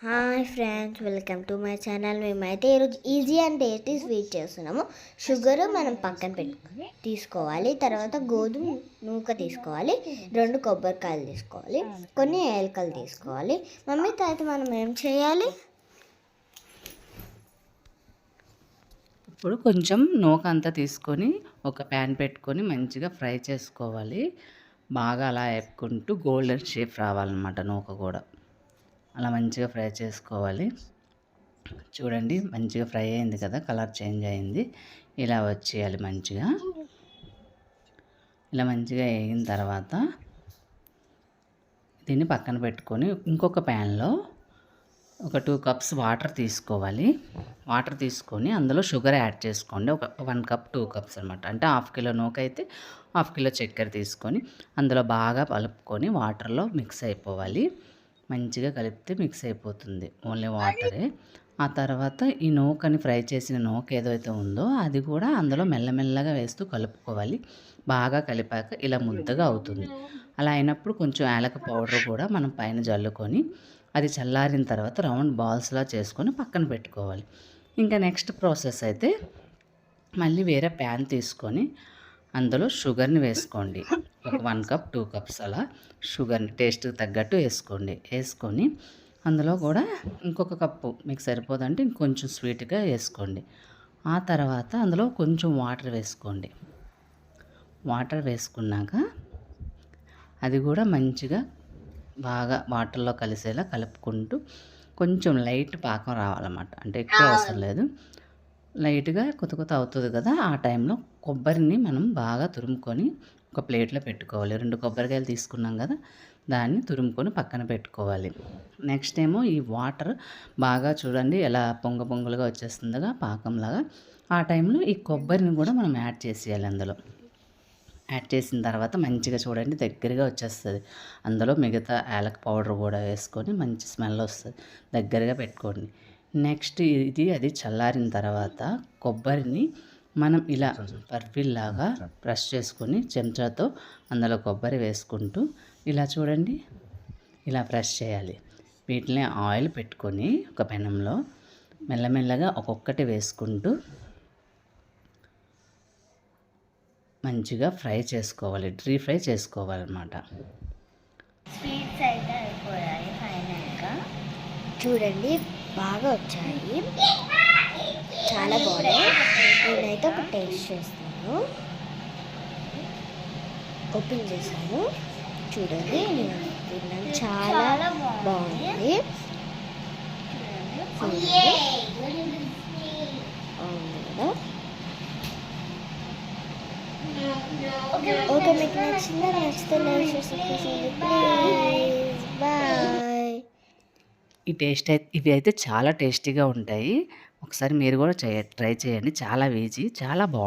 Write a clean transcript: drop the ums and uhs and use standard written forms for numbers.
Hi friends, welcome to my channel. మేమైతే ఈరోజు easy and tasty sweet చేస్తున్నాము. Sugar మనం పక్కన తీసుకోవాలి. తర్వాత గోధుమ నూక తీసుకోవాలి, 2 కొబ్బరికాయలు తీసుకోవాలి, కొన్ని ఏలకలు తీసుకోవాలి. మమ్మీ తర్వాత మనం ఏం చేయాలి? ఇప్పుడు కొంచెం నూక అంతా తీసుకొని ఒక ప్యాన్ పెట్టుకొని మంచిగా ఫ్రై చేసుకోవాలి. బాగా అలా వేపుకుంటూ గోల్డెన్ షేప్ రావాలన్నమాట. నూక కూడా అలా మంచిగా ఫ్రై చేసుకోవాలి. చూడండి, మంచిగా ఫ్రై అయింది కదా, కలర్ చేంజ్ అయింది. ఇలా వచ్చేయాలి మంచిగా. ఇలా మంచిగా వేగిన తర్వాత దీన్ని పక్కన పెట్టుకొని ఇంకొక ప్యాన్లో ఒక 2 కప్స్ వాటర్ తీసుకోవాలి. వాటర్ తీసుకొని అందులో షుగర్ యాడ్ చేసుకోండి. ఒక 1 కప్ 2 కప్స్ అనమాట. అంటే 1/2 కిలో నూక అయితే 1/2 కిలో చక్కెర తీసుకొని అందులో బాగా కలుపుకొని వాటర్లో మిక్స్ అయిపోవాలి. మంచిగా కలిపితే మిక్స్ అయిపోతుంది, ఓన్లీ వాటరే. ఆ తర్వాత ఈ నూకని ఫ్రై చేసిన నూక ఏదైతే ఉందో అది కూడా అందులో మెల్లమెల్లగా వేస్తూ కలుపుకోవాలి. బాగా కలిపాక ఇలా ముద్దగా అవుతుంది. అలా అయినప్పుడు కొంచెం యాలక పౌడర్ కూడా మనం పైన జల్లుకొని అది చల్లారిన తర్వాత రౌండ్ బాల్స్లా చేసుకొని పక్కన పెట్టుకోవాలి. ఇంకా నెక్స్ట్ ప్రాసెస్ అయితే మళ్ళీ వేరే ప్యాన్ తీసుకొని అందులో షుగర్ని వేసుకోండి. ఒక 1 కప్ 2 కప్స్ అలా షుగర్ని టేస్ట్కి తగ్గట్టు వేసుకొని అందులో కూడా ఇంకొక కప్పు మీకు సరిపోదంటే ఇంకొంచెం స్వీట్గా వేసుకోండి. ఆ తర్వాత అందులో కొంచెం వాటర్ వేసుకోండి. వాటర్ వేసుకున్నాక అది కూడా మంచిగా బాగా వాటర్లో కలిసేలా కలుపుకుంటూ కొంచెం లైట్ పాకం రావాలన్నమాట. అంటే ఎక్కువ అవసరం లేదు, లైట్గా కొత్త అవుతుంది కదా. ఆ టైంలో కొబ్బరిని మనం బాగా తురుముకొని ఒక ప్లేట్లో పెట్టుకోవాలి. 2 కొబ్బరికాయలు తీసుకున్నాం కదా, దాన్ని తురుముకొని పక్కన పెట్టుకోవాలి. నెక్స్ట్ ఏమో ఈ వాటర్ బాగా చూడండి ఎలా పొంగలుగా వచ్చేస్తుందిగా పాకంలాగా. ఆ టైంలో ఈ కొబ్బరిని కూడా మనం యాడ్ చేసేయాలి. అందులో యాడ్ చేసిన తర్వాత మంచిగా చూడండి దగ్గరగా వచ్చేస్తుంది. అందులో మిగతా యాలక్ పౌడర్ కూడా వేసుకొని మంచి స్మెల్ వస్తుంది. దగ్గరగా పెట్టుకోండి. నెక్స్ట్ అది చల్లారిన తర్వాత కొబ్బరిని మనం ఇలా పర్ఫిల్లాగా ప్రెస్ చేసుకొని చెంచాతో అందులో కొబ్బరి వేసుకుంటూ ఇలా చూడండి ఇలా ప్రెస్ చేయాలి. వీటిని ఆయిల్ పెట్టుకొని ఒక పెనంలో మెల్లమెల్లగా ఒక్కొక్కటి వేసుకుంటూ మంచిగా ఫ్రై చేసుకోవాలి. డ్రీ ఫ్రై చేసుకోవాలన్నమాట. స్వీట్స్ అయితే అయిపోయాయి. ఫైనల్గా చూడండి బాగా వచ్చాయి, చాలా బాగున్నాయి. నేనైతే ఒక టేస్ట్ చేస్తాను. ఓపెన్ చేశాను, చూడండి నేను తిన్నాను, చాలా బాగుంది. అవును కదా. ఓకే, మీకు నచ్చిందా? నచ్చితే లైక్ చేసి ప్లీజ్ బాయ్. ఇవి అయితే చాలా టేస్టీగా ఉంటాయి. ఒకసారి మీరు కూడా ట్రై చేయండి. చాలా ఈజీ, చాలా బాగుంటుంది.